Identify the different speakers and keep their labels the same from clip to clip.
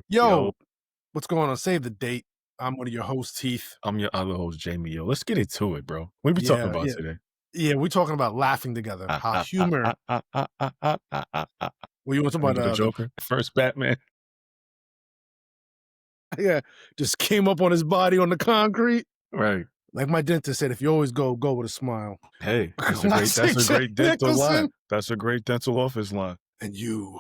Speaker 1: Yo,
Speaker 2: Yo,
Speaker 1: what's going on? Save the date. I'm one of your hosts, Heath.
Speaker 2: I'm your other host, Jamie. Yo, let's get into it, bro. What we talking
Speaker 1: Yeah,
Speaker 2: about
Speaker 1: yeah,
Speaker 2: today?
Speaker 1: yeah. We're talking about laughing together.
Speaker 2: Ah,
Speaker 1: How
Speaker 2: ah, ah,
Speaker 1: humor.
Speaker 2: ah, ah, ah, ah, ah, ah, ah, ah.
Speaker 1: Well, you want to talk
Speaker 2: Remember the
Speaker 1: about
Speaker 2: Joker? First Batman?
Speaker 1: yeah, just came up on his body on the concrete.
Speaker 2: Right.
Speaker 1: Like my dentist said, if you always go with a smile.
Speaker 2: Hey, that's
Speaker 1: Classic
Speaker 2: a
Speaker 1: Jack
Speaker 2: great dental line.
Speaker 1: Nicholson.
Speaker 2: That's a great dental office line.
Speaker 1: And you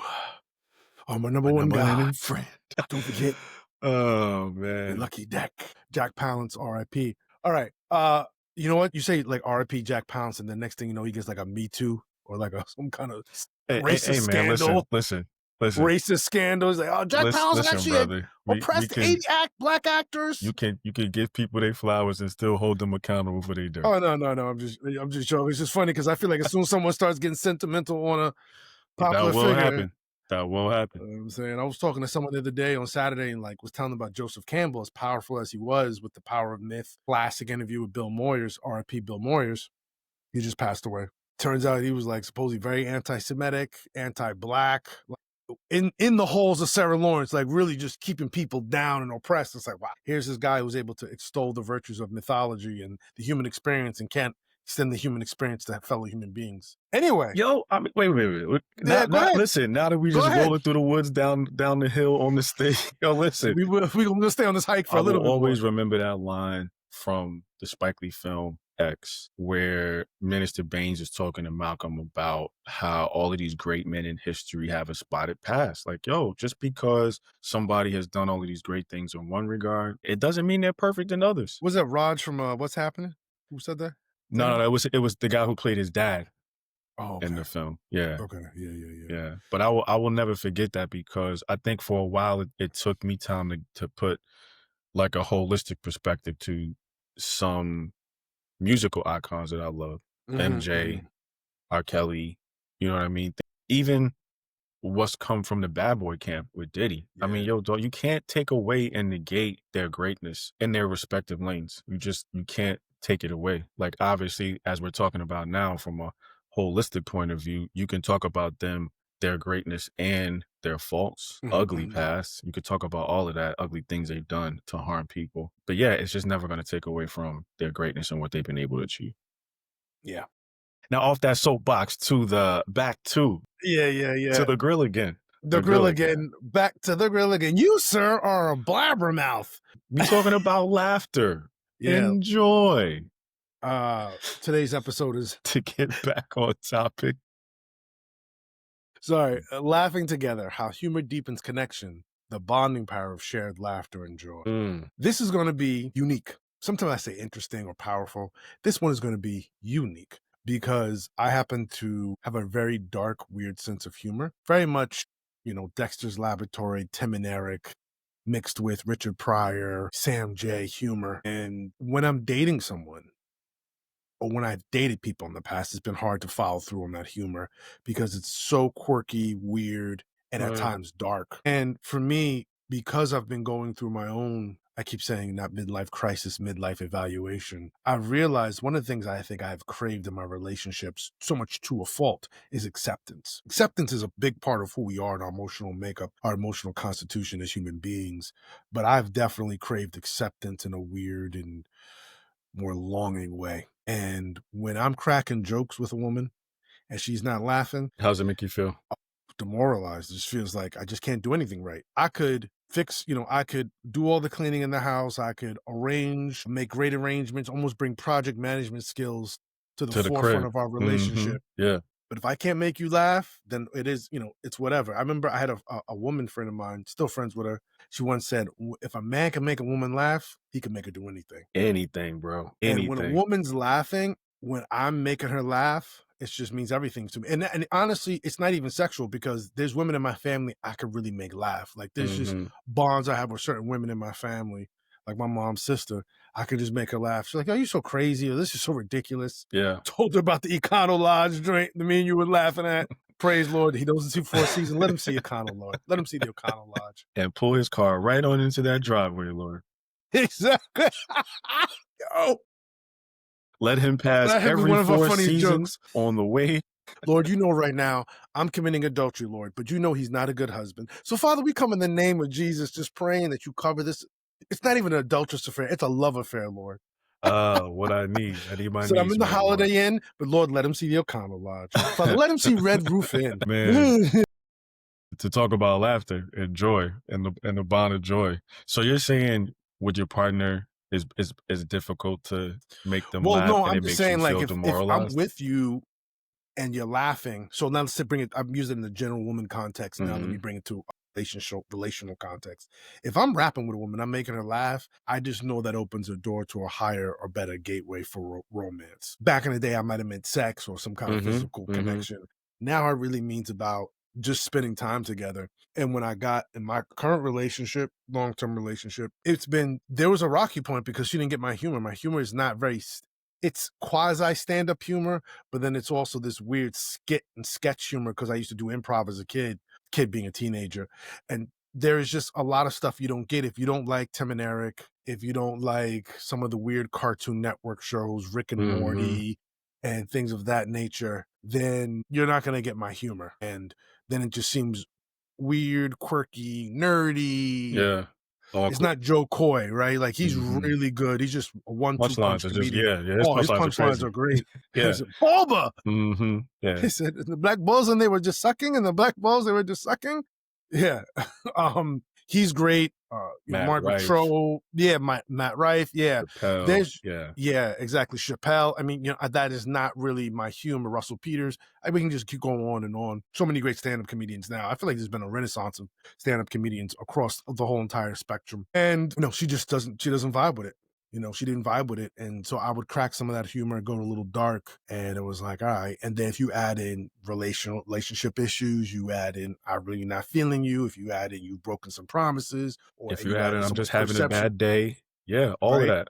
Speaker 1: are my number
Speaker 2: My
Speaker 1: one
Speaker 2: number one
Speaker 1: guy.
Speaker 2: friend.
Speaker 1: Don't forget
Speaker 2: Oh
Speaker 1: your
Speaker 2: man.
Speaker 1: lucky deck. Jack Palance, R.I.P. All right. You know what? You say like R.I.P. Jack Palance, and the next thing you know, he gets like a Me Too or like some kind of racist
Speaker 2: Hey man, listen,
Speaker 1: scandal.
Speaker 2: listen, listen,
Speaker 1: Racist scandals. Like, oh, Jack Palance
Speaker 2: listen,
Speaker 1: actually had
Speaker 2: brother. We
Speaker 1: oppressed
Speaker 2: can
Speaker 1: black actors.
Speaker 2: you can give people their flowers and still hold them accountable for their dirt.
Speaker 1: Oh no. I'm just joking. It's just funny because I feel like as soon as someone starts getting sentimental on a
Speaker 2: That
Speaker 1: popular
Speaker 2: will
Speaker 1: figure,
Speaker 2: happen. That will happen.
Speaker 1: you know what I'm saying, I was talking to someone the other day on Saturday and like was telling them about Joseph Campbell, as powerful as he was with The Power of Myth. Classic interview with Bill Moyers, R.I.P. Bill Moyers. He just passed away. Turns out he was like supposedly very anti-Semitic, anti-black, like, in the halls of Sarah Lawrence, like really just keeping people down and oppressed. It's like, wow, here's this guy who's able to extol the virtues of mythology and the human experience and can't extend the human experience to fellow human beings. Anyway,
Speaker 2: Yo, I mean, wait.
Speaker 1: yeah, go ahead.
Speaker 2: Listen, now that we
Speaker 1: Go
Speaker 2: just
Speaker 1: ahead.
Speaker 2: rolling through the woods down the hill on the stage, yo, listen,
Speaker 1: We're going to stay on this hike for
Speaker 2: I
Speaker 1: a
Speaker 2: will
Speaker 1: little bit more.
Speaker 2: always remember that line from the Spike Lee film X, where Minister Baines is talking to Malcolm about how all of these great men in history have a spotted past. Like, yo, just because somebody has done all of these great things in one regard, it doesn't mean they're perfect in others.
Speaker 1: Was that Raj from What's Happening? Who said that?
Speaker 2: No, it was the guy who played his dad
Speaker 1: Oh,
Speaker 2: in
Speaker 1: okay.
Speaker 2: the film. Yeah.
Speaker 1: Okay. Yeah.
Speaker 2: Yeah, but I will never forget that because I think for a while it took me time to put like a holistic perspective to some musical icons that I love. MJ,
Speaker 1: Mm-hmm.
Speaker 2: R. Kelly, you know what I mean? Even what's come from the bad boy camp with Diddy. I mean,
Speaker 1: Yeah.
Speaker 2: yo, dog, you can't take away and negate their greatness in their respective lanes. You can't take it away. Like obviously, as we're talking about now from a holistic point of view, you can talk about them, their greatness and their faults, ugly
Speaker 1: Mm-hmm.
Speaker 2: past. You could talk about all of that, ugly things they've done to harm people. But yeah, it's just never going to take away from their greatness and what they've been able to achieve.
Speaker 1: Yeah.
Speaker 2: Now off that soapbox to the back to
Speaker 1: Yeah.
Speaker 2: the grill again.
Speaker 1: The grill again. Back to the grill again. You, sir, are a blabbermouth.
Speaker 2: We talking about laughter.
Speaker 1: Yeah.
Speaker 2: Enjoy.
Speaker 1: Today's episode is
Speaker 2: To get back on topic.
Speaker 1: laughing together, how humor deepens connection, the bonding power of shared laughter and joy. This is going to be unique. Sometimes I say interesting or powerful. This one is going to be unique because I happen to have a very dark, weird sense of humor. Very much, Dexter's Laboratory, Tim and Eric, mixed with Richard Pryor, Sam J humor. And when I'm dating someone, or when I've dated people in the past, it's been hard to follow through on that humor because it's so quirky, weird, and at times dark. And for me, because I've been going through my own, I keep saying not midlife crisis, midlife evaluation, I've realized one of the things I think I've craved in my relationships, so much to a fault, is acceptance. Acceptance is a big part of who we are in our emotional makeup, our emotional constitution as human beings. But I've definitely craved acceptance in a weird and more longing way. And when I'm cracking jokes with a woman and she's not laughing,
Speaker 2: How's it make you feel?
Speaker 1: demoralized. It just feels like I just can't do anything right. I could I could do all the cleaning in the house. I could arrange, make great arrangements, almost bring project management skills to the
Speaker 2: To the
Speaker 1: forefront
Speaker 2: crib.
Speaker 1: of our relationship.
Speaker 2: Yeah.
Speaker 1: But if I can't make you laugh, then it is, it's whatever. I remember I had a woman friend of mine, still friends with her. She once said, if a man can make a woman laugh, he can make her do anything.
Speaker 2: Anything, bro.
Speaker 1: And when a
Speaker 2: Anything.
Speaker 1: woman's laughing, when I'm making her laugh, it just means everything to me. And honestly, it's not even sexual because there's women in my family I could really make laugh. Like there's just bonds I have with certain women in my family, like my mom's sister. I could just make her laugh. She's like, "Oh, you're so crazy," or "This is so ridiculous."
Speaker 2: Yeah.
Speaker 1: Told her about the Econo Lodge joint that me and you were laughing at. Praise Lord, he doesn't see Four Seasons. Let him see Econo Lodge. Let him see the Econo Lodge.
Speaker 2: And pull his car right on into that driveway, Lord.
Speaker 1: Exactly. Yo.
Speaker 2: Let him pass
Speaker 1: That had been
Speaker 2: every
Speaker 1: one of our
Speaker 2: Four
Speaker 1: funniest
Speaker 2: Seasons
Speaker 1: jokes.
Speaker 2: on the way
Speaker 1: Lord, you know right now I'm committing adultery, Lord, but you know he's not a good husband. So, Father, we come in the name of Jesus, just praying that you cover this. It's not even an adulterous affair, it's a love affair, Lord.
Speaker 2: What I need. I need my
Speaker 1: So I'm
Speaker 2: needs
Speaker 1: in the
Speaker 2: met, Lord.
Speaker 1: Holiday Inn, but Lord, let him see the O'Connell Lodge. Father, let him see Red Roof Inn.
Speaker 2: Man, to talk about laughter and joy and the bond of joy. So you're saying with your partner is difficult to make them
Speaker 1: Well,
Speaker 2: laugh
Speaker 1: no,
Speaker 2: and
Speaker 1: I'm
Speaker 2: it
Speaker 1: just
Speaker 2: makes you
Speaker 1: saying, like,
Speaker 2: feel
Speaker 1: if I'm
Speaker 2: demoralized?
Speaker 1: with you and you're laughing. So now let's bring it. I'm using it in the general woman context. Now let me
Speaker 2: Mhm.
Speaker 1: bring it to a relational context. If I'm rapping with a woman, I'm making her laugh. I just know that opens a door to a higher or better gateway for romance. Back in the day, I might have meant sex or some kind of
Speaker 2: Mhm.
Speaker 1: physical
Speaker 2: Mhm.
Speaker 1: connection. Now it really means about just spending time together. And when I got in my current relationship, long term relationship, there was a rocky point because she didn't get my humor. My humor is not very, it's quasi stand up humor, but then it's also this weird skit and sketch humor because I used to do improv as a kid being a teenager. And there is just a lot of stuff you don't get if you don't like Tim and Eric, if you don't like some of the weird Cartoon Network shows, Rick and
Speaker 2: Mhm.
Speaker 1: Morty, and things of that nature, then you're not going to get my humor. And then it just seems weird, quirky, nerdy.
Speaker 2: Yeah.
Speaker 1: It's
Speaker 2: Awkward.
Speaker 1: not Joe Coy, right? Like he's
Speaker 2: Mhm.
Speaker 1: really good. He's just a one-two
Speaker 2: Punchlines
Speaker 1: punch
Speaker 2: are just
Speaker 1: comedian.
Speaker 2: yeah, his
Speaker 1: Oh, his
Speaker 2: punchlines are
Speaker 1: punchlines are
Speaker 2: crazy.
Speaker 1: great. He
Speaker 2: Yeah.
Speaker 1: said, "Bulba."
Speaker 2: Mhm. Yeah.
Speaker 1: He said, "The black bulls and they were just sucking, and the black bulls they were just sucking." Yeah, he's great.
Speaker 2: Matt
Speaker 1: Margaret
Speaker 2: Rife,
Speaker 1: Cho. Yeah, Matt Rife. Yeah,
Speaker 2: Chappelle.
Speaker 1: there's
Speaker 2: Yeah.
Speaker 1: yeah, exactly. Chappelle. I mean, that is not really my humor. Russell Peters. We can just keep going on and on. So many great stand-up comedians now. I feel like there's been a renaissance of stand-up comedians across the whole entire spectrum. And she just doesn't. She doesn't vibe with it. She didn't vibe with it. And so I would crack some of that humor and go a little dark. And it was like, all right. And then if you add in relationship issues, you add in, I'm really not feeling you. If you add in, you've broken some promises, or
Speaker 2: If you
Speaker 1: you
Speaker 2: had
Speaker 1: add
Speaker 2: it,
Speaker 1: in
Speaker 2: I'm
Speaker 1: someone's
Speaker 2: just having a
Speaker 1: perception,
Speaker 2: bad day. Yeah, all of
Speaker 1: right?
Speaker 2: that.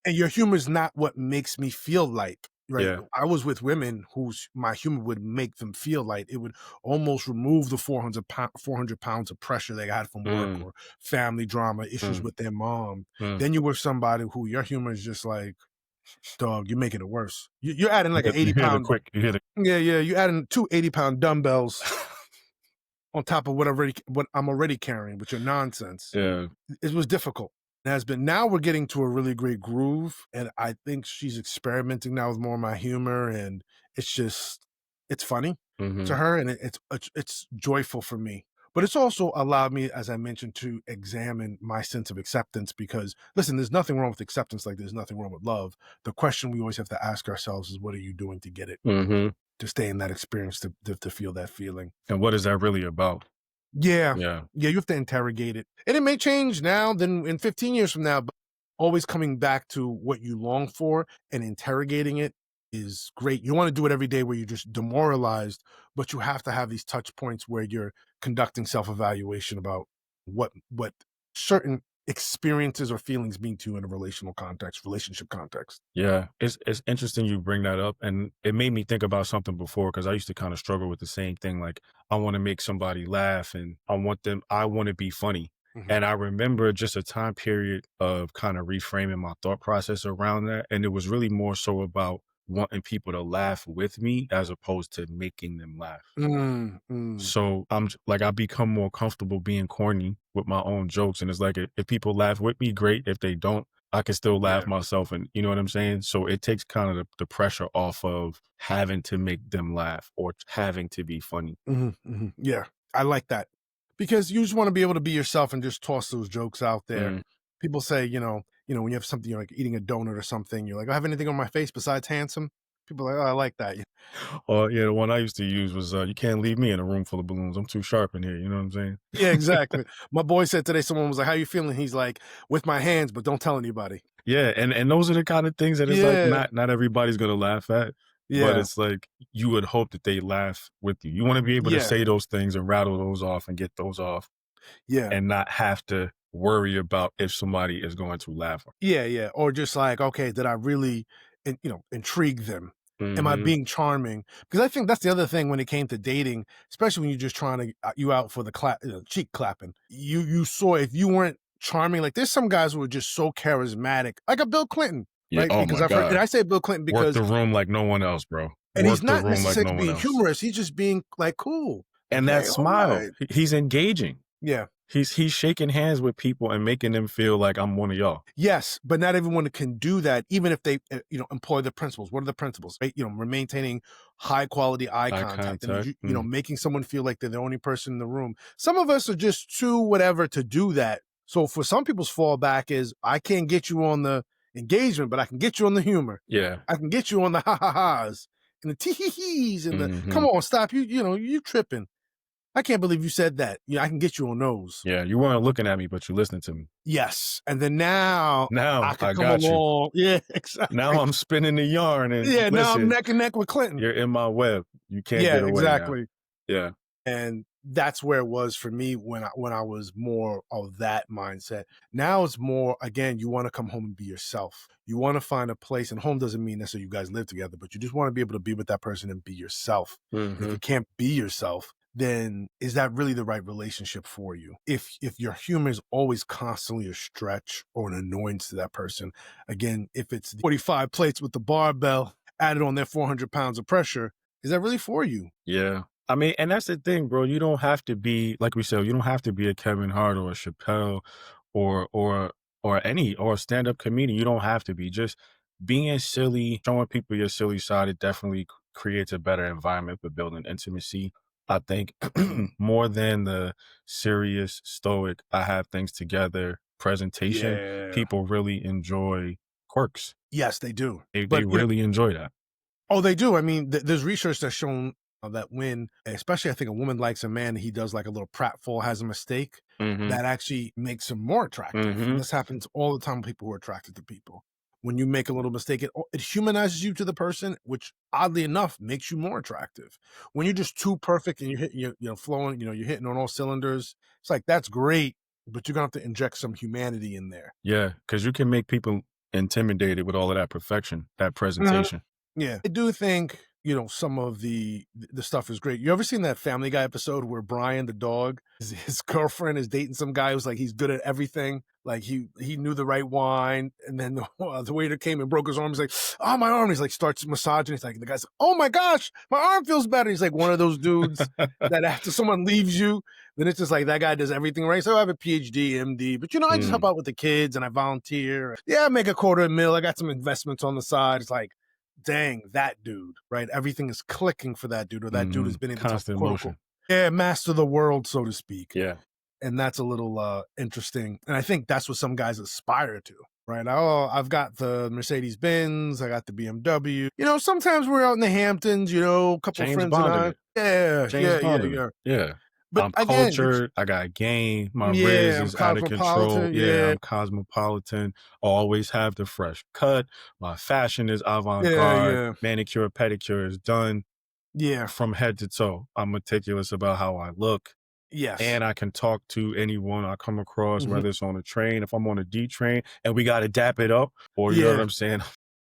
Speaker 1: And your humor is not what makes me feel light, right?
Speaker 2: Yeah.
Speaker 1: I was with women whose my humor would make them feel light. It would almost remove the 400 pounds of pressure they had from work
Speaker 2: Mm,
Speaker 1: or family drama, issues
Speaker 2: mm,
Speaker 1: with their mom.
Speaker 2: mm.
Speaker 1: Then you were somebody who your humor is just like, dog, you're making it worse. You're adding like an
Speaker 2: You
Speaker 1: 80
Speaker 2: hear the
Speaker 1: pound,
Speaker 2: quick you hear the
Speaker 1: yeah, yeah. You're adding two 80-pound dumbbells on top of what I'm already carrying with your nonsense.
Speaker 2: Yeah.
Speaker 1: It was difficult. It has been. Now we're getting to a really great groove, and I think she's experimenting now with more of my humor, and it's funny to
Speaker 2: Mhm.
Speaker 1: her, and it's joyful for me. But it's also allowed me, as I mentioned, to examine my sense of acceptance because, listen, there's nothing wrong with acceptance like there's nothing wrong with love. The question we always have to ask ourselves is, what are you doing to get it,
Speaker 2: Mhm.
Speaker 1: to stay in that experience, to feel that feeling?
Speaker 2: And what is that really about?
Speaker 1: Yeah.
Speaker 2: Yeah.
Speaker 1: Yeah, you have to interrogate it. And it may change now than in 15 years from now, but always coming back to what you long for and interrogating it is great. You want to do it every day where you're just demoralized, but you have to have these touch points where you're conducting self-evaluation about what certain experiences or feelings mean to you in a relationship context.
Speaker 2: Yeah. It's interesting you bring that up, and it made me think about something before because I used to kinda struggle with the same thing, like, I wanna make somebody laugh, and I wanna be funny.
Speaker 1: Mhm.
Speaker 2: And I remember just a time period of kinda reframing my thought process around that, and it was really more so about wanting people to laugh with me as opposed to making them laugh.
Speaker 1: Mm, mm.
Speaker 2: So like I become more comfortable being corny with my own jokes, and it's like if people laugh with me, great. If they don't, I can still laugh
Speaker 1: Yeah.
Speaker 2: myself, and you know what I'm saying. So it takes kind of the pressure off of having to make them laugh or having to be funny.
Speaker 1: Mhm, mhm. Yeah, I like that because you just want to be able to be yourself and just toss those jokes out there.
Speaker 2: Mm.
Speaker 1: People say, when you have something, you're like eating a donut or something, you're like, I have anything on my face besides handsome. People are like, oh, I like that.
Speaker 2: Or yeah, the one I used to use was you can't leave me in a room full of balloons. I'm too sharp in here. You know what I'm saying?
Speaker 1: Yeah, exactly. My boy said today, someone was like, how you feeling? He's like, with my hands, but don't tell anybody.
Speaker 2: Yeah, and those are the kind of things that it's like
Speaker 1: Yeah,
Speaker 2: not everybody's gonna laugh at, but
Speaker 1: yeah,
Speaker 2: it's like you would hope that they laugh with you. You want to be able to
Speaker 1: yeah,
Speaker 2: say those things and rattle those off and get those off
Speaker 1: yeah.
Speaker 2: and not have to worry about if somebody is going to laugh.
Speaker 1: Yeah, yeah, or just like, okay, did I really, intrigue them? Am I
Speaker 2: Mhm.
Speaker 1: being charming? Because I think that's the other thing when it came to dating, especially when you're just trying to you out for the cheek clapping. You saw if you weren't charming, like there's some guys who are just so charismatic, like a Bill Clinton,
Speaker 2: Yeah.
Speaker 1: right?
Speaker 2: Oh
Speaker 1: Because
Speaker 2: my
Speaker 1: I've heard, and
Speaker 2: god.
Speaker 1: I say Bill Clinton
Speaker 2: Work
Speaker 1: because
Speaker 2: the room like no one else, bro.
Speaker 1: And he's
Speaker 2: work the
Speaker 1: not
Speaker 2: room like
Speaker 1: necessarily
Speaker 2: no one
Speaker 1: being
Speaker 2: else.
Speaker 1: humorous, he's just being, like, cool.
Speaker 2: And that
Speaker 1: "Okay,
Speaker 2: smile,
Speaker 1: alright."
Speaker 2: he's engaging.
Speaker 1: Yeah.
Speaker 2: He's shaking hands with people and making them feel like I'm one of y'all.
Speaker 1: Yes, but not everyone can do that, even if they, employ the principles. What are the principles? Right? Maintaining high quality eye
Speaker 2: Eye
Speaker 1: contact and,
Speaker 2: contact.
Speaker 1: making someone feel like they're the only person in the room. Some of us are just too whatever to do that. So for some people's fallback is, I can't get you on the engagement, but I can get you on the humor.
Speaker 2: Yeah.
Speaker 1: I can get you on the ha ha ha's and the tee hee hees and the come
Speaker 2: Mhm.
Speaker 1: on, stop you tripping. I can't believe you said that. I can get you on those.
Speaker 2: Yeah, you weren't looking at me, but you listening to me.
Speaker 1: Yes. And then now I
Speaker 2: Now
Speaker 1: could
Speaker 2: I
Speaker 1: come
Speaker 2: got you.
Speaker 1: along. Yeah,
Speaker 2: Now
Speaker 1: exactly.
Speaker 2: I'm spinning the yarn and
Speaker 1: Yeah, now I'm
Speaker 2: listen,
Speaker 1: neck and neck with Clinton.
Speaker 2: you're in my web. You can't
Speaker 1: Yeah,
Speaker 2: get away now.
Speaker 1: exactly.
Speaker 2: Yeah.
Speaker 1: And that's where it was for me when I was more of that mindset. Now it's more, again, you wanna come home and be yourself. You wanna find a place, and home doesn't mean necessarily you guys live together, but you just wanna be able to be with that person and be yourself. And if you
Speaker 2: Mhm.
Speaker 1: can't be yourself, then is that really the right relationship for you? If your humor is always constantly a stretch or an annoyance to that person, again, if it's 45 plates with the barbell added on their 400 pounds of pressure, is that really for you?
Speaker 2: Yeah. I mean, and that's the thing, bro. You don't have to be, like we said, you don't have to be a Kevin Hart or a Chappelle or or or a stand-up comedian. You don't have to be. Just being silly, showing people your silly side, it definitely creates a better environment for building intimacy. I think more than the serious, stoic, I have things together presentation,
Speaker 1: Yeah.
Speaker 2: people really enjoy quirks.
Speaker 1: Yes, they do.
Speaker 2: They
Speaker 1: But,
Speaker 2: really enjoy that.
Speaker 1: oh, they do. I mean, there's research that's shown that when, especially I think a woman likes a man, he does like a little pratfall, has a mistake,
Speaker 2: Mhm.
Speaker 1: that actually makes him more attractive. And
Speaker 2: Mhm.
Speaker 1: this happens all the time with people who are attracted to people. When you make a little mistake, it humanizes you to the person, which oddly enough makes you more attractive. When you're just too perfect and you're hitting, flowing, you're hitting on all cylinders, it's like, that's great, but you're gonna have to inject some humanity in there.
Speaker 2: Yeah, because you can make people intimidated with all of that perfection, that presentation.
Speaker 1: Yeah. I do think, some of the stuff is great. You ever seen that Family Guy episode where Brian, the dog, his girlfriend is dating some guy who's like, he's good at everything. Like he knew the right wine. And then the waiter came and broke his arm. He's like, oh, my arm. He's like, starts massaging. He's like, the guy's like, oh my gosh, my arm feels better. He's like one of those dudes that after someone leaves you, then it's just like that guy does everything right. So I have a PhD, MD, but I just help
Speaker 2: Mm,
Speaker 1: out with the kids and I volunteer. Yeah, I make a quarter a mil. I got some investments on the side. It's like, dang, that dude, right? Everything is clicking for that dude, or that dude has
Speaker 2: mhm.
Speaker 1: been able to,
Speaker 2: Constant
Speaker 1: quote unquote,
Speaker 2: motion.
Speaker 1: yeah, master the world, so to speak.
Speaker 2: Yeah.
Speaker 1: And that's a little interesting. And I think that's what some guys aspire to, right? Oh, I've got the Mercedes Benz, I got the BMW. Sometimes we're out in the Hamptons, a couple
Speaker 2: James
Speaker 1: friends and
Speaker 2: Bonding
Speaker 1: I.
Speaker 2: it.
Speaker 1: Yeah,
Speaker 2: James
Speaker 1: yeah, yeah,
Speaker 2: Bonding it.
Speaker 1: yeah.
Speaker 2: Yeah.
Speaker 1: But
Speaker 2: I'm
Speaker 1: again,
Speaker 2: cultured. I got game. My
Speaker 1: yeah,
Speaker 2: Riz
Speaker 1: I'm
Speaker 2: is out of control.
Speaker 1: cosmopolitan.
Speaker 2: Yeah,
Speaker 1: Yeah,
Speaker 2: I'm cosmopolitan. Always have the fresh cut. My fashion is
Speaker 1: yeah,
Speaker 2: avant-garde.
Speaker 1: yeah,
Speaker 2: Manicure, pedicure is done
Speaker 1: yeah.
Speaker 2: from head to toe. I'm meticulous about how I look.
Speaker 1: Yes.
Speaker 2: And I can talk to anyone I come across,
Speaker 1: Mhm.
Speaker 2: whether it's on a train, if I'm on a D train and we got to dap it up, or you know what
Speaker 1: Yeah.
Speaker 2: I'm saying?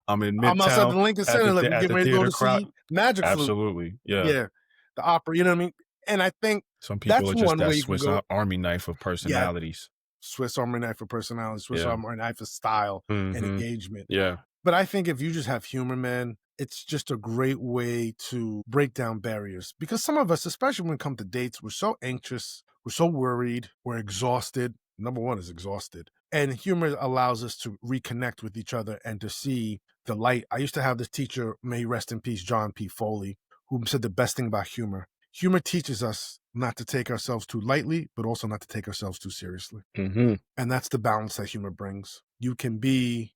Speaker 2: I'm in
Speaker 1: I'm outside the
Speaker 2: Midtown
Speaker 1: Lincoln
Speaker 2: at
Speaker 1: Center, like we
Speaker 2: at
Speaker 1: getting
Speaker 2: the
Speaker 1: ready to go
Speaker 2: theater
Speaker 1: to
Speaker 2: crowd.
Speaker 1: see Magic Flute.
Speaker 2: Absolutely. Yeah.
Speaker 1: Yeah, the opera, you know what I mean? And I think
Speaker 2: Some people
Speaker 1: that's
Speaker 2: are just
Speaker 1: one
Speaker 2: that
Speaker 1: way you can
Speaker 2: Swiss
Speaker 1: go.
Speaker 2: Army knife of
Speaker 1: Yeah,
Speaker 2: personalities.
Speaker 1: Swiss Army knife for personality, Swiss
Speaker 2: Yeah.
Speaker 1: Army knife for style and
Speaker 2: Mhm.
Speaker 1: engagement.
Speaker 2: Yeah.
Speaker 1: But I think if you just have humor, man, it's just a great way to break down barriers. Because some of us, especially when it comes to dates, we're so anxious, we're so worried, we're exhausted. Number one is exhausted. And humor allows us to reconnect with each other and to see the light. I used to have this teacher, may he rest in peace, John P. Foley, who said the best thing about humor. Humor teaches us not to take ourselves too lightly, but also not to take ourselves too seriously.
Speaker 2: Mhm.
Speaker 1: And that's the balance that humor brings. You can be,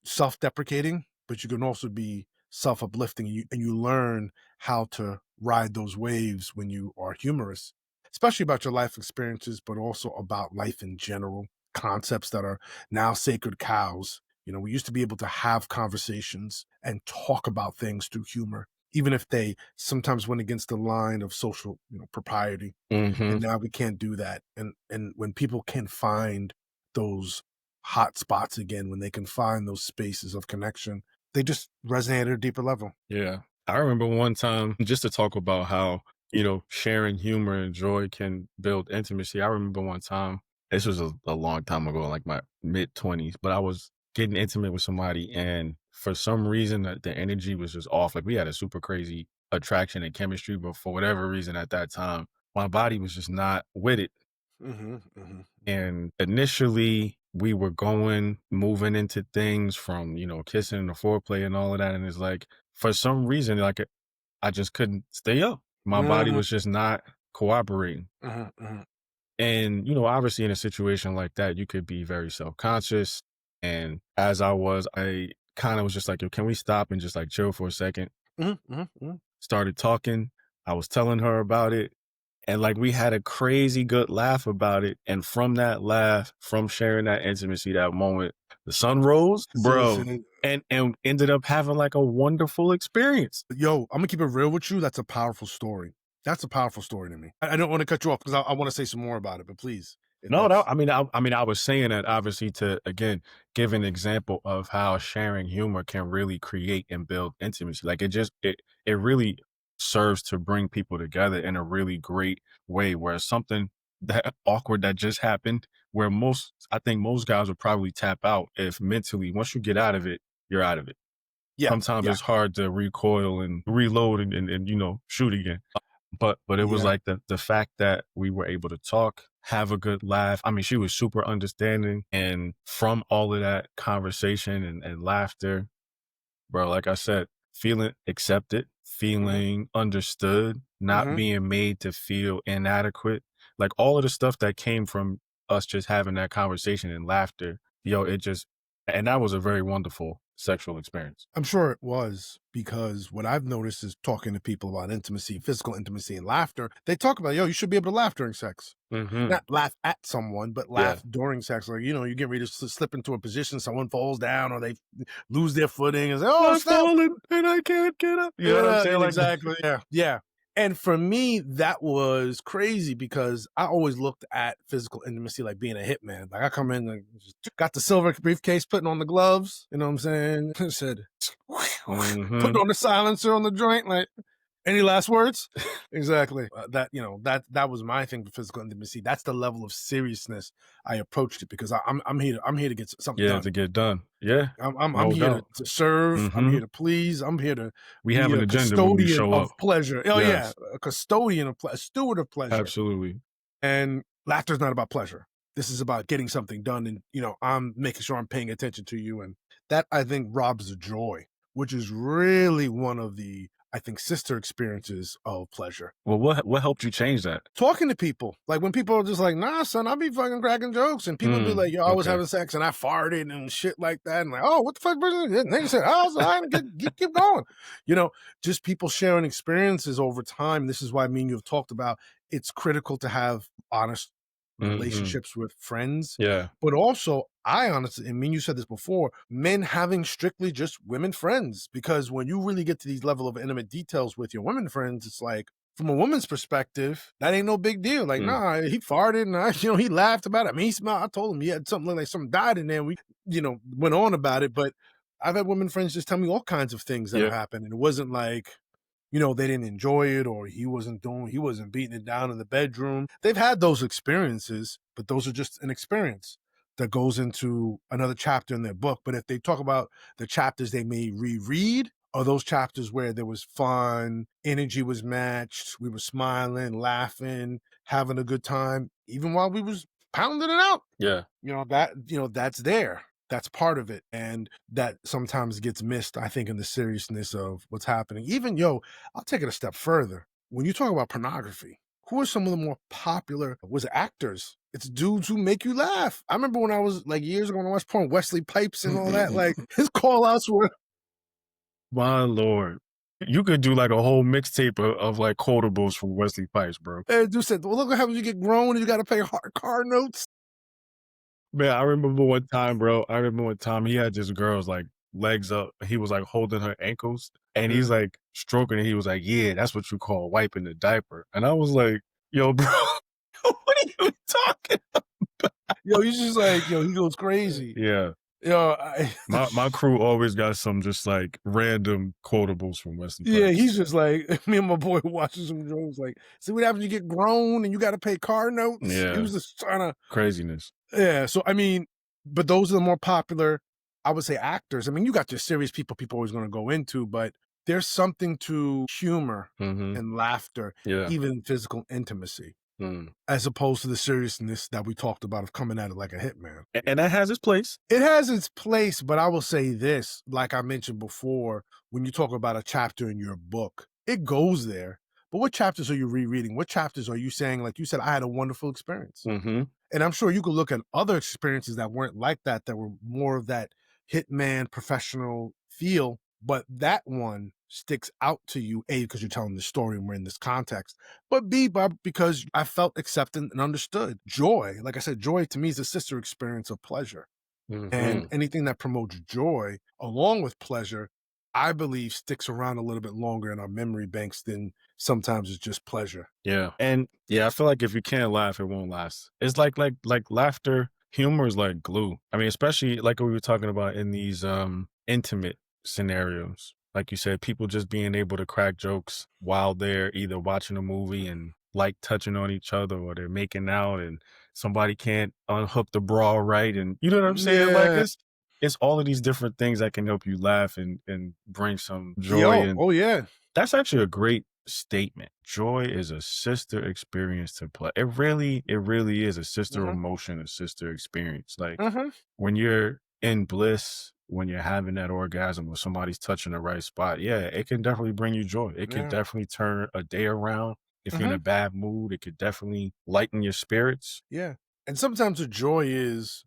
Speaker 1: self-deprecating, but you can also be self-uplifting. And you learn how to ride those waves when you are humorous, especially about your life experiences, but also about life in general, concepts that are now sacred cows. We used to be able to have conversations and talk about things through humor, even if they sometimes went against the line of social, propriety.
Speaker 2: Mhm.
Speaker 1: And now we can't do that. And when people can find those hot spots again, when they can find those spaces of connection, they just resonate at a deeper level.
Speaker 2: Yeah. I remember one time, just to talk about how, sharing humor and joy can build intimacy. I remember one time, this was a long time ago, like my mid 20s, but I was getting intimate with somebody and for some reason, the energy was just off. Like we had a super crazy attraction and chemistry, but for whatever reason at that time, my body was just not with it.
Speaker 1: Mhm, mhm.
Speaker 2: And initially, we were moving into things from, kissing and the foreplay and all of that. And it's like, for some reason, like I just couldn't stay up. My body
Speaker 1: Mhm,
Speaker 2: was just not cooperating.
Speaker 1: mhm, mhm.
Speaker 2: And, obviously in a situation like that, you could be very self-conscious. And as I kind of was just like, yo, can we stop and just like chill for a second?
Speaker 1: Mhm, mhm, mhm.
Speaker 2: Started talking. I was telling her about it. And like we had a crazy good laugh about it. And from that laugh, from sharing that intimacy, that moment, the sun rose,
Speaker 1: So
Speaker 2: bro, and ended up having like a wonderful experience.
Speaker 1: yo, Imma keep it real with you, that's a powerful story. That's a powerful story to me. I don't wanna cut you off because I wanna say some more about it, but please, if
Speaker 2: No,
Speaker 1: that's
Speaker 2: I was saying that obviously to again give an example of how sharing humor can really create and build intimacy. Like it really serves to bring people together in a really great way. Where something that awkward that just happened, where I think most guys would probably tap out if mentally once you get out of it, you're out of it.
Speaker 1: yeah,
Speaker 2: Sometimes
Speaker 1: yeah,
Speaker 2: it's hard to recoil and reload and shoot again. But it was
Speaker 1: yeah.
Speaker 2: like the fact that we were able to talk, have a good laugh. I mean, she was super understanding, and from all of that conversation and laughter, bro, like I said, feeling accepted,
Speaker 1: Mhm,
Speaker 2: feeling understood, not
Speaker 1: mhm.
Speaker 2: being made to feel inadequate, like all of the stuff that came from us just having that conversation and laughter, and that was a very wonderful sexual experience.
Speaker 1: I'm sure it was because what I've noticed is talking to people about intimacy, physical intimacy, and laughter, they talk about, "Yo, you should be able to laugh during sex."
Speaker 2: Hmm.
Speaker 1: Not laugh at someone, but
Speaker 2: Yeah.
Speaker 1: laugh during sex. Like, you get ready to slip into a position, someone falls down or they lose their footing and say, "Oh,
Speaker 2: I've
Speaker 1: snap."
Speaker 2: fallen and I can't get up. You know what I'm
Speaker 1: Yeah,
Speaker 2: saying? Like,
Speaker 1: exactly. Yeah, yeah. And for me, that was crazy because I always looked at physical intimacy like being a hitman. Like I come in and just got the silver briefcase, putting on the gloves. You know what I'm saying? I said, putting
Speaker 2: hmm
Speaker 1: on the silencer on the joint. Like, any last words? Exactly. That was my thing for physical intimacy. That's the level of seriousness I approached it because I'm here to get something
Speaker 2: yeah,
Speaker 1: done.
Speaker 2: to get done. Yeah,
Speaker 1: I'm
Speaker 2: no
Speaker 1: here
Speaker 2: doubt.
Speaker 1: to serve. I'm
Speaker 2: Hmm.
Speaker 1: here to please. I'm here to
Speaker 2: We have
Speaker 1: be
Speaker 2: an
Speaker 1: a
Speaker 2: agenda when we
Speaker 1: custodian
Speaker 2: show
Speaker 1: of
Speaker 2: up.
Speaker 1: pleasure. Oh yeah,
Speaker 2: Yes,
Speaker 1: a custodian of a steward of pleasure.
Speaker 2: absolutely.
Speaker 1: And laughter is not about pleasure. This is about getting something done, and I'm making sure I'm paying attention to you, and that I think robs the joy, which is really one of the I think sister experiences of pleasure.
Speaker 2: Well, what helped you change that?
Speaker 1: Talking to people. Like when people are just like, nah, son, I'll be fucking cracking jokes. And people be like, yo, I was
Speaker 2: Okay.
Speaker 1: having sex and I farted and shit like that. And like, oh, what the fuck? And they said, oh, so I keep going. You know, just people sharing experiences over time. This is why me and you have talked about it's critical to have honest
Speaker 2: Hmm.
Speaker 1: relationships with friends.
Speaker 2: Yeah.
Speaker 1: But also, I honestly, and me and you said this before, men having strictly just women friends. Because when you really get to these level of intimate details with your women friends, it's like, from a woman's perspective, that ain't no big deal. Like,
Speaker 2: Mm.
Speaker 1: nah, he farted and he laughed about it. I mean, he smiled. I told him he had something like something died in there. And we, went on about it. But I've had women friends just tell me all kinds of things that have
Speaker 2: Yeah.
Speaker 1: happened. And it wasn't like, they didn't enjoy it or he wasn't beating it down in the bedroom. They've had those experiences, but those are just an experience that goes into another chapter in their book. But if they talk about the chapters they may reread, or those chapters where there was fun, energy was matched, we were smiling, laughing, having a good time, even while we was pounding it out.
Speaker 2: Yeah.
Speaker 1: That's there. That's part of it. And that sometimes gets missed, I think, in the seriousness of what's happening. Even, I'll take it a step further. When you talk about pornography, who are some of the more popular was it actors? It's dudes who make you laugh. I remember when I was like years ago when I watched porn, Wesley Pipes and all that, like his call outs were
Speaker 2: My lord. You could do like a whole mixtape of like quotables from Wesley Pipes, bro.
Speaker 1: dude said, well, look what happens when you get grown and you gotta pay hard car notes.
Speaker 2: Man, I remember one time, bro. I remember one time he had this girl's like legs up. He was like holding her ankles and he's
Speaker 1: Yeah.
Speaker 2: like stroking it. He was like, yeah, that's what you call wiping the diaper. And I was like, yo, bro, what are you talking?
Speaker 1: Yo, he's just like, he goes crazy.
Speaker 2: Yeah.
Speaker 1: Yo, I
Speaker 2: My crew always got some just like random quotables from Wesley
Speaker 1: Yeah,
Speaker 2: Pipes.
Speaker 1: he's just like me and my boy watching some Jones. Like, see what happens? You get grown and you got to pay car notes. He
Speaker 2: Yeah.
Speaker 1: was just trying to,
Speaker 2: Craziness.
Speaker 1: yeah. So I mean, but those are the more popular. I would say actors. I mean, you got your serious people always going to go into, but there's something to humor
Speaker 2: Mhm.
Speaker 1: and laughter,
Speaker 2: Yeah.
Speaker 1: even physical intimacy,
Speaker 2: Mm.
Speaker 1: as opposed to the seriousness that we talked about of coming at it like a hitman.
Speaker 2: And that has its place.
Speaker 1: It has its place, but I will say this, like I mentioned before, when you talk about a chapter in your book, it goes there. But what chapters are you rereading? What chapters are you saying, like you said, I had a wonderful experience?
Speaker 2: Mhm.
Speaker 1: And I'm sure you could look at other experiences that weren't like that were more of that hitman professional feel, but that one sticks out to you, A, because you're telling the story and we're in this context, but B, Bob, because I felt accepted and understood. Joy, like I said, joy to me is a sister experience of pleasure. And
Speaker 2: Mhm.
Speaker 1: anything that promotes joy along with pleasure, I believe sticks around a little bit longer in our memory banks than sometimes it's just pleasure.
Speaker 2: Yeah. And yeah, I feel like if you can't laugh, it won't last. It's like laughter, humor is like glue. I mean, especially like what we were talking about in these intimate scenarios. Like you said, people just being able to crack jokes while they're either watching a movie and like touching on each other or they're making out and somebody can't unhook the bra right. And you know what I'm saying? Like
Speaker 1: Yeah.
Speaker 2: it's all of these different things that can help you laugh and bring some joy.
Speaker 1: Yo,
Speaker 2: And
Speaker 1: oh yeah.
Speaker 2: that's actually a great statement. Joy is a sister experience to play. It really is a sister
Speaker 1: Mhm,
Speaker 2: emotion, a sister experience. Like
Speaker 1: mhm,
Speaker 2: when you're in bliss, when you're having that orgasm or somebody's touching the right spot, yeah, it can definitely bring you joy. It can
Speaker 1: yeah,
Speaker 2: definitely turn a day around. If you're in a
Speaker 1: mhm,
Speaker 2: bad mood, it could definitely lighten your spirits.
Speaker 1: yeah. And sometimes the joy is,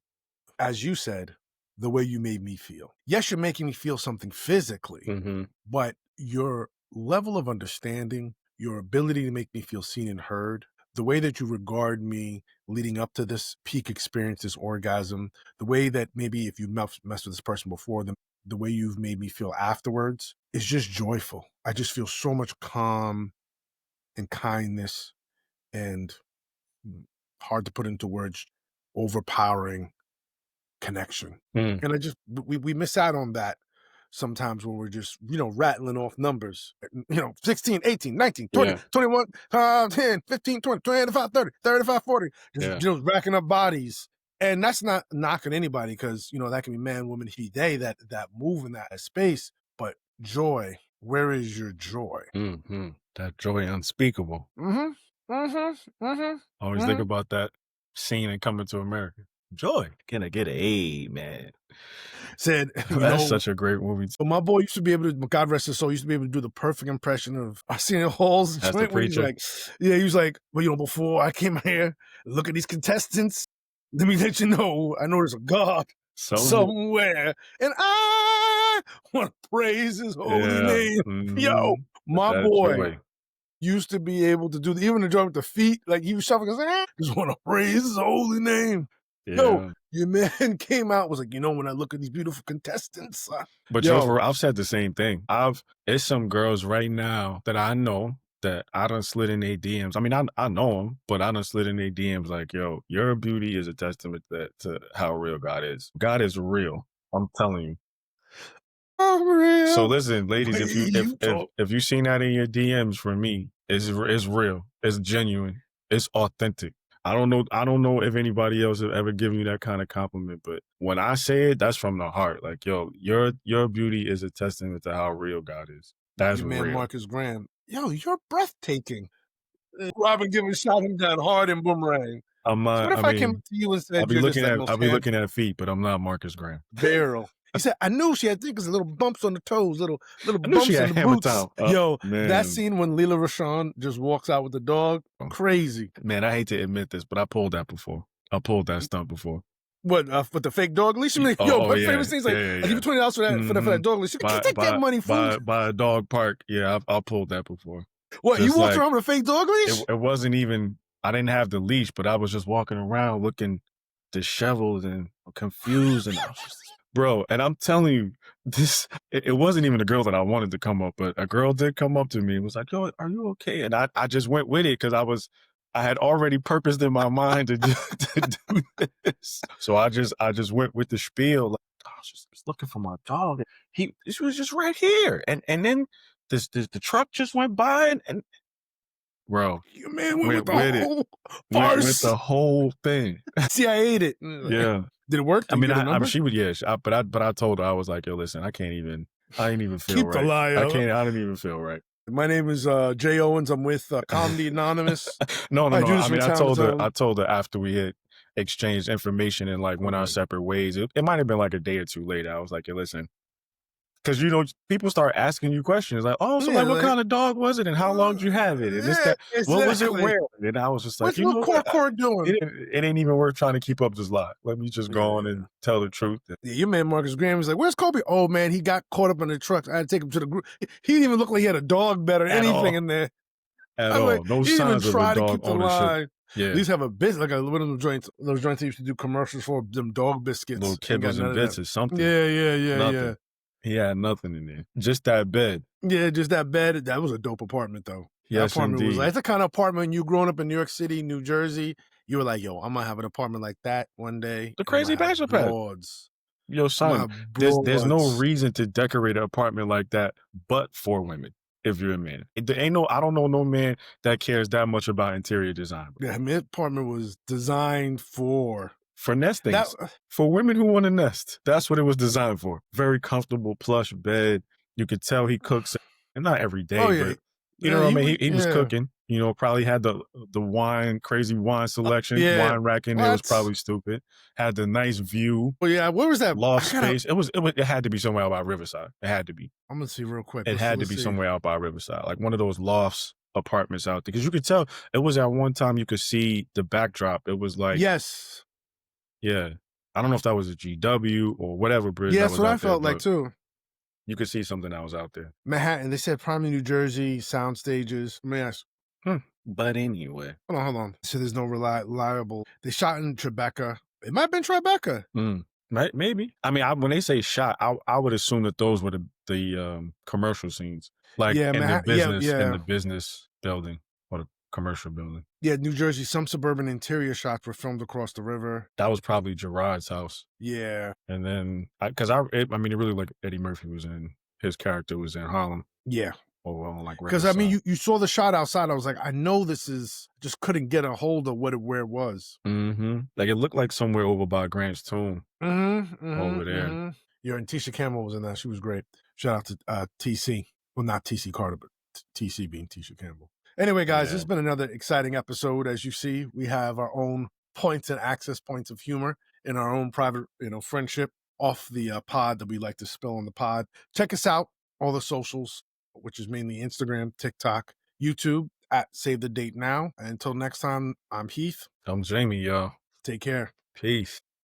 Speaker 1: as you said, the way you made me feel. Yes, you're making me feel something physically,
Speaker 2: Hmm.
Speaker 1: but your level of understanding, your ability to make me feel seen and heard, the way that you regard me leading up to this peak experience, this orgasm, the way that maybe if you messed with this person before, the way you've made me feel afterwards is just joyful. I just feel so much calm and kindness and hard to put into words, overpowering connection.
Speaker 2: Mm,
Speaker 1: And I just we miss out on that sometimes when we're just, rattling off numbers, 16, 18, 19, 20,
Speaker 2: yeah,
Speaker 1: 21, 10, 15, 20, 25, 30, 35, 40, just,
Speaker 2: yeah.
Speaker 1: racking up bodies. And that's not knocking anybody because, that can be man, woman, he, they, that move in that space. But joy, where is your joy?
Speaker 2: Hmm. That joy unspeakable.
Speaker 1: Mm-hmm. Mm-hmm. Mm-hmm.
Speaker 2: Always think
Speaker 1: Mm-hmm.
Speaker 2: about that scene in Coming to America. Joy. Can I get a amen?
Speaker 1: Said,
Speaker 2: That's such a great movie.
Speaker 1: but my boy used to be able to, God rest his soul, used to be able to do the perfect impression of Arsenio Hall's
Speaker 2: That's the
Speaker 1: joint when he's
Speaker 2: preacher.
Speaker 1: like, yeah, he was like, well, before I came here, look at these contestants. Let me let you know, I know there's a God
Speaker 2: Some
Speaker 1: somewhere, and I want to praise his holy
Speaker 2: yeah.
Speaker 1: name. Yo,
Speaker 2: Mhm.
Speaker 1: my
Speaker 2: That
Speaker 1: boy
Speaker 2: joy.
Speaker 1: used to be able to do even the joint with the feet, like he was shuffling, just want to praise his holy name. Yo,
Speaker 2: Yeah.
Speaker 1: your man came out, was like, when I look at these beautiful contestants,
Speaker 2: But
Speaker 1: yo,
Speaker 2: for I've said the same thing. It's some girls right now that I know that I done slid in their DMs. I mean, I know them, but I done slid in their DMs like, yo, your beauty is a testament to how real God is. God is real. I'm telling you.
Speaker 1: I'm
Speaker 2: So
Speaker 1: real.
Speaker 2: listen, ladies,
Speaker 1: But
Speaker 2: if you
Speaker 1: you talk.
Speaker 2: if you seen that in your DMs from me, it's real. It's genuine. It's authentic. I don't know if anybody else have ever given you that kind of compliment, but when I say it, that's from the heart. Like, yo, your beauty is a testament to how real God is. That's
Speaker 1: Your man
Speaker 2: real.
Speaker 1: Marcus Graham. Yo, you're breathtaking. Robin Givens shot him down hard in Boomerang.
Speaker 2: I'm
Speaker 1: So what
Speaker 2: not, I
Speaker 1: if I came up
Speaker 2: mean,
Speaker 1: to you and said you're just that
Speaker 2: I'll
Speaker 1: most
Speaker 2: be looking
Speaker 1: handsome
Speaker 2: at feet, but I'm not Marcus Graham.
Speaker 1: barrel? He said, I knew she had thickest little bumps on the toes, little
Speaker 2: I knew she
Speaker 1: bumps in
Speaker 2: had
Speaker 1: the
Speaker 2: hammer
Speaker 1: boots.
Speaker 2: time.
Speaker 1: Yo, that
Speaker 2: Man.
Speaker 1: scene when Leela Rashawn just walks out with the dog, crazy.
Speaker 2: Man, I hate to admit this, but I pulled that before. I pulled that stunt before.
Speaker 1: What, with the fake dog leash? I mean,
Speaker 2: Oh,
Speaker 1: yo,
Speaker 2: oh
Speaker 1: my favorite
Speaker 2: yeah,
Speaker 1: scene's
Speaker 2: yeah,
Speaker 1: like,
Speaker 2: yeah,
Speaker 1: I'll give
Speaker 2: yeah.
Speaker 1: you $20 for that
Speaker 2: Mhm.
Speaker 1: dog leash.
Speaker 2: By
Speaker 1: Take that
Speaker 2: by
Speaker 1: money, fool.
Speaker 2: by a dog park. Yeah, I pulled that before.
Speaker 1: What, you
Speaker 2: Just
Speaker 1: walked
Speaker 2: like
Speaker 1: around with a fake dog leash?
Speaker 2: it wasn't even. I didn't have the leash, but I was just walking around looking disheveled and confused, and I was just, bro. And I'm telling you, it wasn't even a girl that I wanted to come up, but a girl did come up to me and was like, "Yo, are you okay?" And I just went with it because I had already purposed in my mind to to do this. So I just went with the spiel. Like, I was just looking for my dog. This was just right here, and then the truck just went by, and bro,
Speaker 1: Your man went with
Speaker 2: went
Speaker 1: the
Speaker 2: with it.
Speaker 1: whole
Speaker 2: Went with
Speaker 1: farce.
Speaker 2: the whole thing.
Speaker 1: See, I ate it.
Speaker 2: Yeah.
Speaker 1: Did it work?
Speaker 2: I
Speaker 1: Did you
Speaker 2: mean,
Speaker 1: get a number?
Speaker 2: she would, yeah, but I told her, I was like, "Yo, listen, I ain't even feel
Speaker 1: Keep the
Speaker 2: right.
Speaker 1: lie up.
Speaker 2: I didn't even feel right."
Speaker 1: My name is Jay Owens. I'm with Comedy Anonymous.
Speaker 2: No, no,
Speaker 1: I
Speaker 2: no.
Speaker 1: do this
Speaker 2: I
Speaker 1: from
Speaker 2: mean,
Speaker 1: time to time.
Speaker 2: I told her after we had exchanged information and like went our
Speaker 1: Okay.
Speaker 2: separate ways. It might have been like a day or two later. I was like, "Yo, listen," because you know people start asking you questions like, "Oh, so
Speaker 1: Yeah,
Speaker 2: like, what
Speaker 1: like,
Speaker 2: kind of dog was it, and how long did you have it, and this
Speaker 1: yeah,
Speaker 2: that, what was it
Speaker 1: exactly.
Speaker 2: wearing?" And I was just like,
Speaker 1: What's
Speaker 2: you
Speaker 1: what
Speaker 2: know
Speaker 1: Core
Speaker 2: what?
Speaker 1: Core doing?
Speaker 2: It ain't even worth trying to keep up this lie. Let me just
Speaker 1: Yeah,
Speaker 2: go on
Speaker 1: yeah.
Speaker 2: and tell the truth.
Speaker 1: Yeah, your man Marcus Graham was like, "Where's Kobe?" Oh man, he got caught up in the truck. I had to take him to the group. He didn't even look like he had a dog bed or
Speaker 2: At
Speaker 1: anything
Speaker 2: all,
Speaker 1: in there.
Speaker 2: at
Speaker 1: I'm like,
Speaker 2: all. No
Speaker 1: he didn't even
Speaker 2: signs of a
Speaker 1: try to
Speaker 2: dog
Speaker 1: keep the
Speaker 2: ownership.
Speaker 1: line. At
Speaker 2: Yeah,
Speaker 1: least have a business like one of those joints they used to do commercials for them dog
Speaker 2: little
Speaker 1: biscuits. Ain't got
Speaker 2: kibbles
Speaker 1: none
Speaker 2: and
Speaker 1: of that.
Speaker 2: bits or something.
Speaker 1: Yeah, yeah, yeah, yeah.
Speaker 2: Nothing. He had nothing in there. Just that bed.
Speaker 1: Yeah, just that bed. That was a dope apartment though. That
Speaker 2: Yes,
Speaker 1: apartment was like
Speaker 2: indeed.
Speaker 1: it's the kind of apartment you growing up in New York City, New Jersey, you were like, yo, I'm gonna have an apartment like that one day,
Speaker 2: The
Speaker 1: and I'm gonna
Speaker 2: crazy
Speaker 1: have
Speaker 2: bachelor pad.
Speaker 1: broads.
Speaker 2: Yo,
Speaker 1: I'm gonna
Speaker 2: son,
Speaker 1: have
Speaker 2: there's no
Speaker 1: broads.
Speaker 2: reason to decorate an apartment like that, but for women. If you're a man, there ain't no. I don't know no man that cares that much about interior design, bro.
Speaker 1: Yeah, I mean, that apartment was designed
Speaker 2: For
Speaker 1: that.
Speaker 2: nestings, for women who want to nest. That's what it was designed for. Very comfortable, plush bed. You could tell he cooks, and not every
Speaker 1: Oh
Speaker 2: day,
Speaker 1: yeah,
Speaker 2: but you know what I
Speaker 1: he
Speaker 2: mean.
Speaker 1: was.
Speaker 2: He was
Speaker 1: Yeah,
Speaker 2: cooking. You know, probably had the wine, crazy wine selection,
Speaker 1: yeah.
Speaker 2: wine rack in there was
Speaker 1: What?
Speaker 2: probably stupid. Had the nice view,
Speaker 1: Oh yeah, where was that?
Speaker 2: loft
Speaker 1: I gotta.
Speaker 2: space. It had to be somewhere out by Riverside. It had to be.
Speaker 1: I'm gonna see real quick.
Speaker 2: It had to
Speaker 1: Let's
Speaker 2: be
Speaker 1: see.
Speaker 2: somewhere out by Riverside, like one of those lofts apartments out there. Because you could tell it was at one time you could see the backdrop. It was like,
Speaker 1: Yes,
Speaker 2: yeah, I don't know if that was a GW or whatever bridge
Speaker 1: yeah,
Speaker 2: that
Speaker 1: that's
Speaker 2: was
Speaker 1: what I
Speaker 2: out there,
Speaker 1: felt like
Speaker 2: but
Speaker 1: too.
Speaker 2: you could see something that was out there.
Speaker 1: Manhattan. They said Primary, New Jersey, sound stages. Let me ask.
Speaker 2: Hmm. But anyway,
Speaker 1: Hold on. So there's no reliable. They shot in Tribeca. It might have been Tribeca.
Speaker 2: maybe. I mean, when they say shot, I would assume that those were the commercial scenes, like
Speaker 1: Yeah, Manhattan. Yeah,
Speaker 2: in
Speaker 1: yeah,
Speaker 2: the business building or the commercial building.
Speaker 1: yeah. New Jersey. Some suburban interior shots were filmed across the river.
Speaker 2: That was probably Gerard's house.
Speaker 1: Yeah,
Speaker 2: And then, I mean, it really like Eddie Murphy was in, his character was in Harlem
Speaker 1: yeah.
Speaker 2: or on like
Speaker 1: Because I mean,
Speaker 2: Riverside.
Speaker 1: you saw the shot outside. I was like, I know this is. Just couldn't get a hold of where it was.
Speaker 2: Like it looked like somewhere over by Grant's tomb
Speaker 1: Mm-hmm.
Speaker 2: over
Speaker 1: Mm-hmm.
Speaker 2: there.
Speaker 1: Mm-hmm. Yeah, and Tisha Campbell was in that. She was great. Shout out to TC. Well, not TC Carter, but TC being Tisha Campbell. Anyway, guys, this
Speaker 2: Yeah.
Speaker 1: has been another exciting episode. As you see, we have our own points and access points of humor in our own private, friendship off the pod that we like to spill on the pod. Check us out, all the socials, which is mainly Instagram, TikTok, YouTube at Save the Date Now. And until next time, I'm Heath.
Speaker 2: I'm Jamie, y'all.
Speaker 1: Take care.
Speaker 2: Peace.